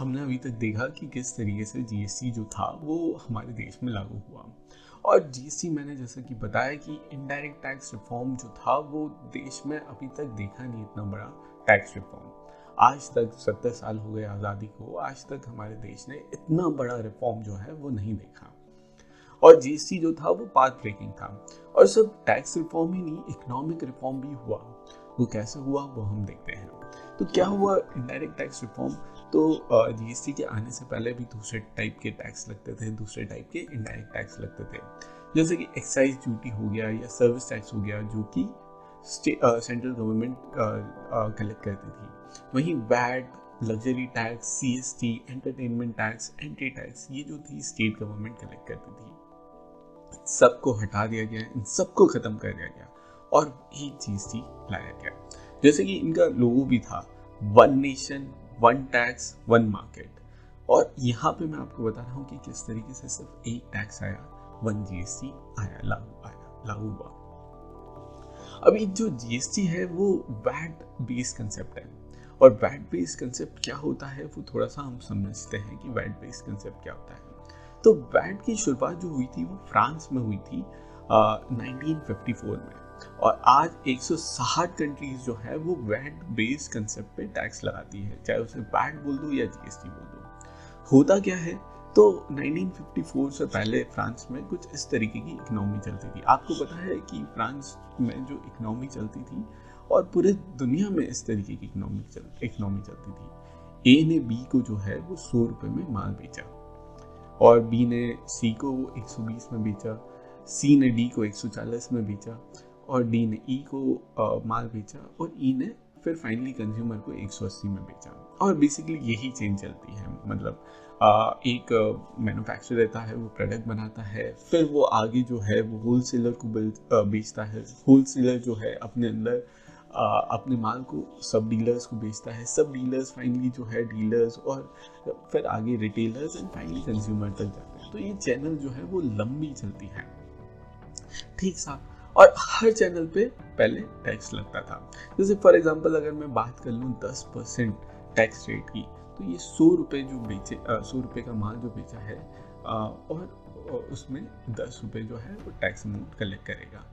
हमने अभी तक देखा कि किस तरीके से जीएसटी जो था वो हमारे देश में लागू हुआ। और जीएसटी मैंने जैसा कि बताया कि इनडायरेक्ट टैक्स रिफॉर्म जो था वो देश में अभी तक देखा नहीं इतना बड़ा टैक्स रिफॉर्म। आज तक 70 साल हो गए आज़ादी को, आज तक हमारे देश ने इतना बड़ा रिफॉर्म जो है वो नहीं देखा। और जीएसटी जो था वो पाथ ब्रेकिंग था। और सिर्फ टैक्स रिफॉर्म ही नहीं, इकोनॉमिक रिफॉर्म भी हुआ। वो कैसे हुआ वो हम देखते हैं। तो क्या हुआ इनडायरेक्ट टैक्स रिफॉर्म? तो जीएसटी के आने से पहले भी दूसरे टाइप के टैक्स लगते थे, दूसरे टाइप के इनडायरेक्ट टैक्स लगते थे, जैसे कि एक्साइज ड्यूटी हो गया या सर्विस टैक्स हो गया, जो कि सेंट्रल गवर्नमेंट कलेक्ट करती थी। वहीं VAT, luxury tax, CST, entertainment tax, entry tax, ये जो थी स्टेट गवर्नमेंट कलेक्ट करती थी। सबको हटा दिया गया, इन सबको खत्म कर दिया गया और एक जीएसटी लाया गया। जैसे कि इनका लोगो भी था, one nation one tax one market. और यहाँ पे मैं आपको बता रहा हूँ कि किस तरीके से सिर्फ एक टैक्स आया, वन जीएसटी आया, लागू हुआ। अभी जो जीएसटी है वो वैट बेस्ड कंसेप्ट है। और वैट बेस्ड कंसेप्ट क्या होता है वो थोड़ा सा हम समझते हैं कि वैट बेस्ड कंसेप्ट क्या होता है। तो वैट की शुरुआत जो हुई थी वो फ्रांस में हुई थी 1954 में। और आज 160 कंट्रीज जो है वो वैट बेस्ड कंसेप्ट पे टैक्स लगाती है, चाहे उसे वैट बोल दो या जीएसटी बोल दो। होता क्या है, तो 1954 से पहले फ्रांस में कुछ इस तरीके की इकोनॉमी चलती थी। आपको पता है कि फ्रांस में जो इकोनॉमी चलती थी और पूरे दुनिया में इस तरीके की इकोनॉमी चलती थी। ए ने बी को जो है वो 100 रुपये में माल बेचा, और बी ने सी को 120 में बेचा, सी ने डी को 140 में बेचा, और डी ने ई को माल बेचा, और ई ने फिर फाइनली कंज्यूमर को 180 में बेचा। और बेसिकली यही चेन चलती है। मतलब एक मैन्युफैक्चरर रहता है, वो प्रोडक्ट बनाता है, फिर वो आगे जो है वो होलसेलर को बेचता है। होलसेलर जो है अपने अंदर अपने माल को सब डीलर्स को बेचता है, सब डीलर्स फाइनली जो है डीलर्स, और फिर आगे रिटेलर्स, एंड फाइनली कंज्यूमर तक जाते हैं। तो ये चैनल जो है वो लंबी चलती है, ठीक सा। और हर चैनल पे पहले टैक्स लगता था। जैसे फॉर एग्जांपल अगर मैं बात कर लूँ 10% टैक्स रेट की, तो ये 100 रुपये जो बेचे, 100 रुपये का माल जो बेचा है, और उसमें 10 रुपये जो है वो टैक्स अमाउंट कलेक्ट करेगा,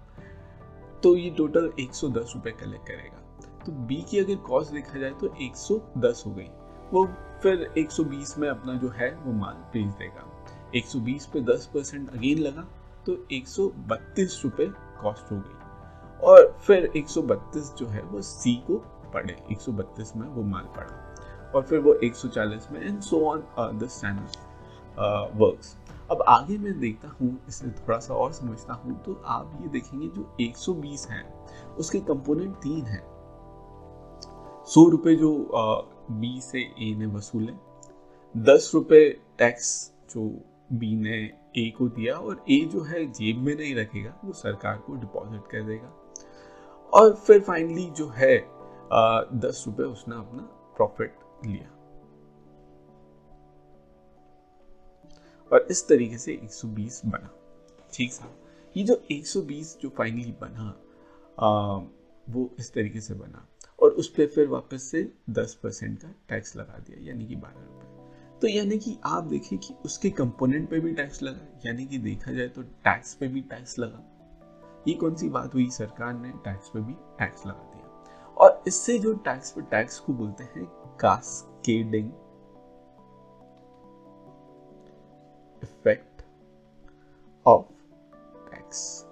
तो ये टोटल 110 रुपये कलेक्ट करेगा। तो बी की अगर कॉस्ट देखा जाए तो 110 हो गई, वो फिर 120 में अपना जो है वो माल बेच देगा। 120 पे 10% अगेन लगा तो 132 रुपये कॉस्ट हो गई, और फिर 132 जो है वो सी को पड़े, 132 में वो माल पड़ा, और फिर वो 140 में, and so on this channel works. अब आगे मैं देखता हूँ, इसे थोड़ा सा और समझता हूँ, तो आप ये देखेंगे जो 120 है उसके कंपोनेंट 3 हैं। 100 रुपये जो बी से ए ने वसूले, 10 रुपये टैक्स जो बी ने ए को दिया, और ए जो है जेब में नहीं रखेगा, वो सरकार को डिपॉजिट कर देगा, और फिर फाइनली जो है 10 रुपये उसने अपना प्रॉफिट लिया। और इस तरीके से 120 बना, ठीक है। ये जो 120 जो फाइनली बना वो इस तरीके से बना, और उस पर फिर वापस से 10% का टैक्स लगा दिया, यानी कि 12 रुपये। तो यानी कि आप देखिए कि उसके कंपोनेंट पे भी टैक्स लगा, यानी कि देखा जाए तो टैक्स पे भी टैक्स लगा। ये कौन सी बात हुई, सरकार ने टैक्स पे भी टैक्स लगा दिया। और इससे जो टैक्स पे टैक्स को बोलते हैं कास्केडिंग इफेक्ट ऑफ टैक्स,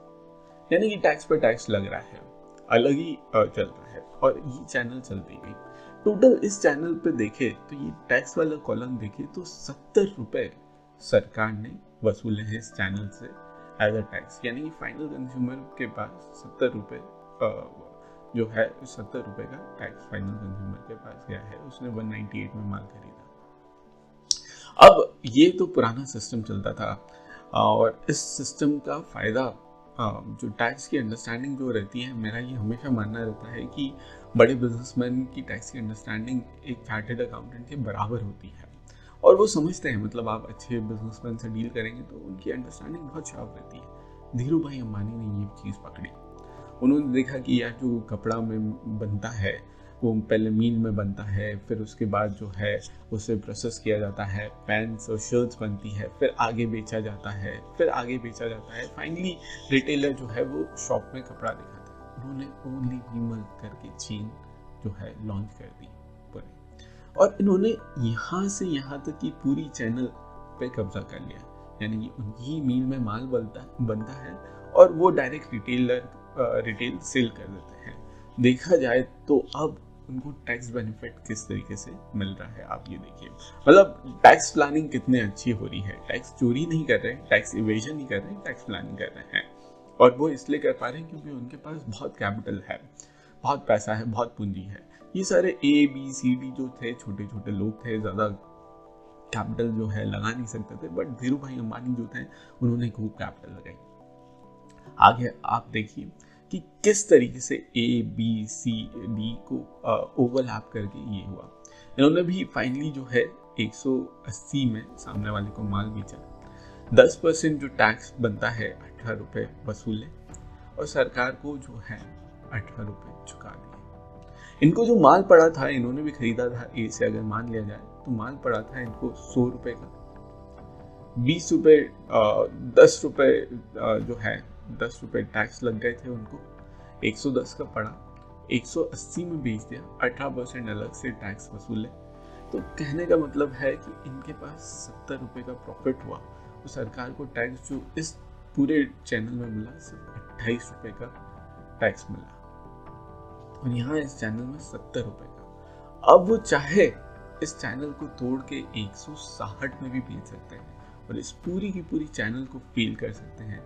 यानी कि टैक्स पे टैक्स लग रहा है, अलग ही चल रहा है, और ये चैनल चलती गई। टोटल इस चैनल पे देखे तो ये टैक्स वाला कॉलम देखे तो 70 रुपये सरकार ने वसूले हैं इस चैनल से एज अ टैक्स, यानी कि फाइनल कंज्यूमर के पास 70 रुपये जो है 70 रुपये का टैक्स फाइनल कंज्यूमर के पास गया है। उसने 198 में माल खरीदा। अब ये तो पुराना सिस्टम चलता था, और इस सिस्टम का फ़ायदा जो टैक्स की अंडरस्टैंडिंग जो रहती है, मेरा ये हमेशा मानना रहता है कि बड़े बिजनेसमैन की टैक्स की अंडरस्टैंडिंग एक चार्टर्ड अकाउंटेंट के बराबर होती है, और वो समझते हैं। मतलब आप अच्छे बिजनेसमैन से डील करेंगे तो उनकी अंडरस्टैंडिंग बहुत शार्प रहती है। धीरू भाई अंबानी ने ये चीज़ पकड़ी। उन्होंने देखा कि यार जो कपड़ा में बनता है वो पहले मील में बनता है, फिर उसके बाद जो है उसे प्रोसेस किया जाता है, पैंट्स और शर्ट्स बनती है, फिर आगे बेचा जाता है, फाइनली रिटेलर जो है वो शॉप में कपड़ा दिखाता है। उन्होंने ओनली विमल करके चेन जो है लॉन्च कर दी पूरे, और इन्होंने यहाँ से यहाँ तक की पूरी चैनल पे कब्जा कर लिया। यानी कि उनकी मील में माल बनता है और वो डायरेक्ट रिटेल सेल कर देते हैं। देखा जाए तो अब उनको टैक्स बेनिफिट किस तरीके से मिल रहा है आप ये देखिए। मतलब टैक्स प्लानिंग कितनी अच्छी हो रही है, टैक्स चोरी नहीं कर रहे हैं, टैक्स इवेजन नहीं कर रहे हैं, टैक्स प्लानिंग कर रहे हैं। और वो इसलिए कर पा रहे हैं क्योंकि उनके पास बहुत कैपिटल है, बहुत पैसा है, बहुत पूंजी है। ये सारे ABCD जो थे, छोटे छोटे लोग थे, ज़्यादा कैपिटल जो है लगा नहीं सकते थे, बट धीरू भाई अंबानी जो थे उन्होंने खूब कैपिटल लगाई। आगे आप देखिए कि किस तरीके से ABCD को ओवरलैप करके ये हुआ। इन्होंने भी फाइनली जो है 180 में सामने वाले को माल बेचा, 10% जो टैक्स बनता है 18 रुपये वसूले, और सरकार को जो है 18 रुपये चुका दिए। इनको जो माल पड़ा था, इन्होंने भी खरीदा था ए से, अगर मान लिया जाए तो माल पड़ा था इनको 100 रुपये का, 20 रुपये 10 रुपये जो है 10 रुपये टैक्स लग गए थे उनको, 110 का पड़ा, 180 में बेच दिया, 18% अलग से टैक्स वसूले। तो कहने का मतलब है कि इनके पास 70 रुपये का प्रॉफिट हुआ, तो सरकार को टैक्स जो इस पूरे चैनल में मिला सिर्फ 28 रुपये का टैक्स मिला, और यहाँ इस चैनल में 70 रुपये का। अब वो चाहे इस चैनल को तोड़ के 160 में भी बेच सकते हैं और इस पूरी की पूरी चैनल को फेल कर सकते हैं,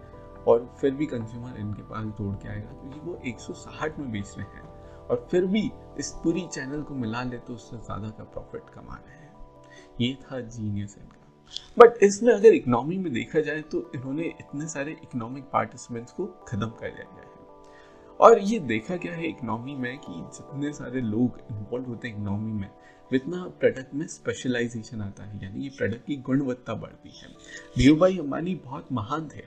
और फिर भी कंज्यूमर इनके पास दौड़ के आएगा क्योंकि वो 160 में बेच रहे हैं, और फिर भी इस पूरी चैनल को मिला ले तो उससे ज़्यादा का प्रॉफिट कमा रहे हैं। ये था जीनियस इनका। बट इसमें अगर इकोनॉमी में देखा जाए तो इन्होंने इतने सारे इकोनॉमिक पार्टिसिपेंट्स को खत्म कर दिया है। और ये देखा गया है इकोनॉमी में कि जितने सारे लोग इन्वॉल्व होते हैं इकोनॉमी में, जितना प्रोडक्ट में स्पेशलाइजेशन आता है, यानी ये प्रोडक्ट की गुणवत्ता बढ़ती है। धीरूभाई अंबानी बहुत महान थे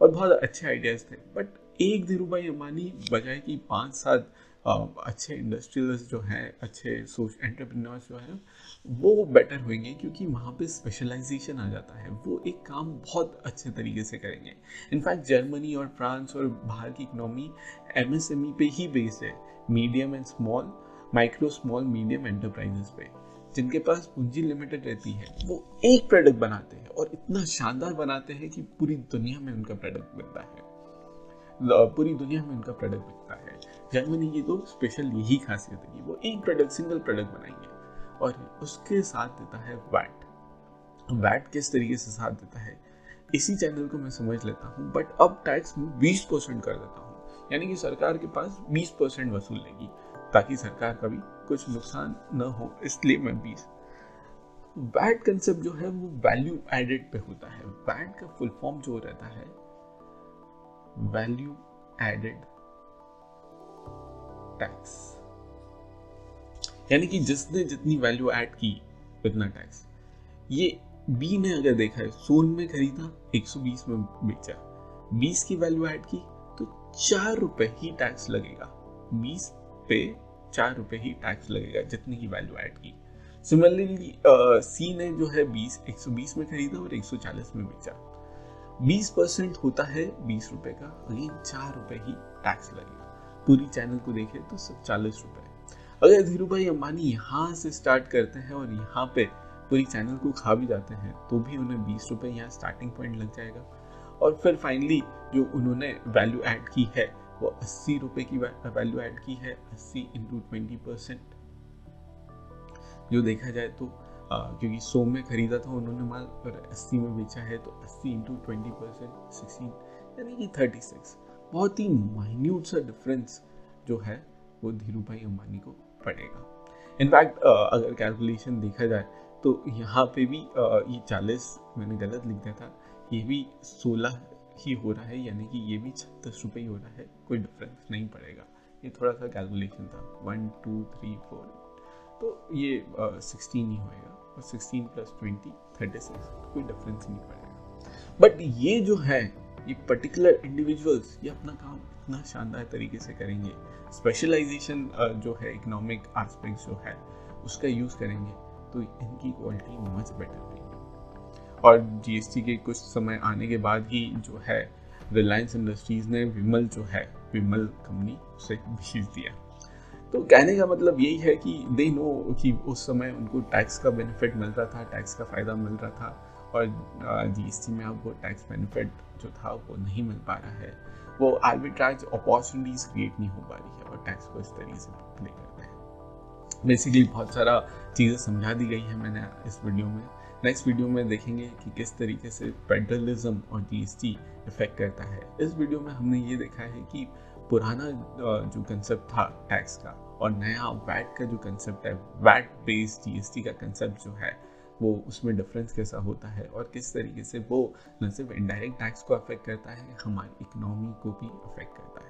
और बहुत अच्छे आइडियाज़ थे, बट एक धीरूभाई अंबानी बजाय कि 5-7 अच्छे इंडस्ट्रियलिस्ट जो हैं, अच्छे एंटरप्रेन्योर्स जो हैं, वो बेटर होंगे क्योंकि वहाँ पे स्पेशलाइजेशन आ जाता है। वो एक काम बहुत अच्छे तरीके से करेंगे। इनफैक्ट जर्मनी और फ्रांस और बाहर की इकोनॉमी MSME पे ही बेस्ड है, medium and small, micro small medium enterprises पे, जिनके पास पूंजी लिमिटेड रहती है। वो एक प्रोडक्ट बनाते हैं और इतना शानदार बनाते हैं कि पूरी दुनिया में उनका प्रोडक्ट बिकता है, पूरी दुनिया में उनका प्रोडक्ट बिकता है। जर्मनी की तो स्पेशल यही खासियत है कि वो एक प्रोडक्ट, सिंगल प्रोडक्ट बनाएंगे, और उसके साथ देता है वैट किस तरीके से साथ देता है इसी चैनल को मैं समझ लेता हूँ, बट अब टैक्स में 20% कर देता हूँ, यानी कि सरकार के पास 20% वसूल लेगी ताकि सरकार का भी कुछ नुकसान न हो, इसलिए मैं 20। वैट कंसेप्ट जो है वो वैल्यू एडेड पे होता है। वैट का फुल फॉर्म जो रहता है वैल्यू एडेड टैक्स, यानी कि जिसने जितनी वैल्यू ऐड की उतना टैक्स। ये बी ने अगर देखा है, 100 में खरीदा, 120 में बेचा, 20 की वैल्यू ऐड की तो 4 रुपए ही टैक्स लगेगा, 20 पे 4 रुपए ही टैक्स लगेगा जितनी की वैल्यू ऐड की। सिमिलरली सी ने जो है 120 में खरीदा और 140 में बेचा, 20% होता है 20 रुपए का, अगेन 4 रुपए ही टैक्स लगेगा। पूरी चैनल को देखें तो सिर्फ 40 रुपए। अगर धीरूभाई अंबानी यहाँ से स्टार्ट करते हैं और यहाँ पे पूरी चैनल को खा भी जाते हैं तो भी उन्हें 20 रुपए यहाँ स्टार्टिंग पॉइंट लग जाएगा, और फिर फाइनली जो उन्होंने वैल्यू ऐड की है वो 80 रुपए की वैल्यू ऐड की है, 80 × 20%। जो देखा जाए तो क्योंकि 100 में खरीदा था उन्होंने माल और 80 में बेचा है, तो 80 × 20% 16, यानी कि 36। बहुत ही माइन्यूट सा डिफरेंस जो है वो धीरूभाई अंबानी को पड़ेगा। इनफैक्ट अगर कैलकुलेशन देखा जाए तो यहाँ पे भी ये 40 मैंने गलत लिख दिया था, ये भी 16 ही हो रहा है, यानी कि ये भी 36 रुपये ही हो रहा है, कोई डिफरेंस नहीं पड़ेगा। ये थोड़ा सा कैलकुलेशन था, 1 2 3 4, तो ये 16 ही होएगा, और 16 + 20 36, कोई डिफरेंस ही नहीं पड़ेगा। बट ये जो है ये पर्टिकुलर इंडिविजुअल्स ये अपना काम इतना शानदार तरीके से करेंगे, स्पेशलाइजेशन जो है इकोनॉमिक एस्पेक्ट जो है उसका यूज़ करेंगे, तो इनकी क्वालिटी मच बेटर रहेगी। और जीएसटी के कुछ समय आने के बाद ही जो है रिलायंस इंडस्ट्रीज़ ने विमल कंपनी उसे बेच दिया। तो कहने का मतलब यही है कि दे नो कि उस समय उनको टैक्स का बेनिफिट मिल रहा था, टैक्स का फ़ायदा मिल रहा था, और जीएसटी में अब वो टैक्स बेनिफिट जो था वो नहीं मिल पा रहा है, वो आर्बिट्राज अपॉर्चुनिटीज़ क्रिएट नहीं हो पा रही है और टैक्स को इस तरीके से प्ले करते हैं। बेसिकली बहुत सारा चीज़ें समझा दी गई है मैंने इस वीडियो में। नेक्स्ट वीडियो में देखेंगे कि किस तरीके से फेडरलिज्म और जीएसटी इफेक्ट करता है। इस वीडियो में हमने ये देखा है कि पुराना जो कंसेप्ट था टैक्स का और नया वैट का जो कंसेप्ट है, वैट बेस्ड जीएसटी का कंसेप्ट जो है, वो उसमें डिफरेंस कैसा होता है और किस तरीके से वो न सिर्फ इनडायरेक्ट टैक्स को अफेक्ट करता है, हमारी इकोनॉमी को भी अफेक्ट करता है।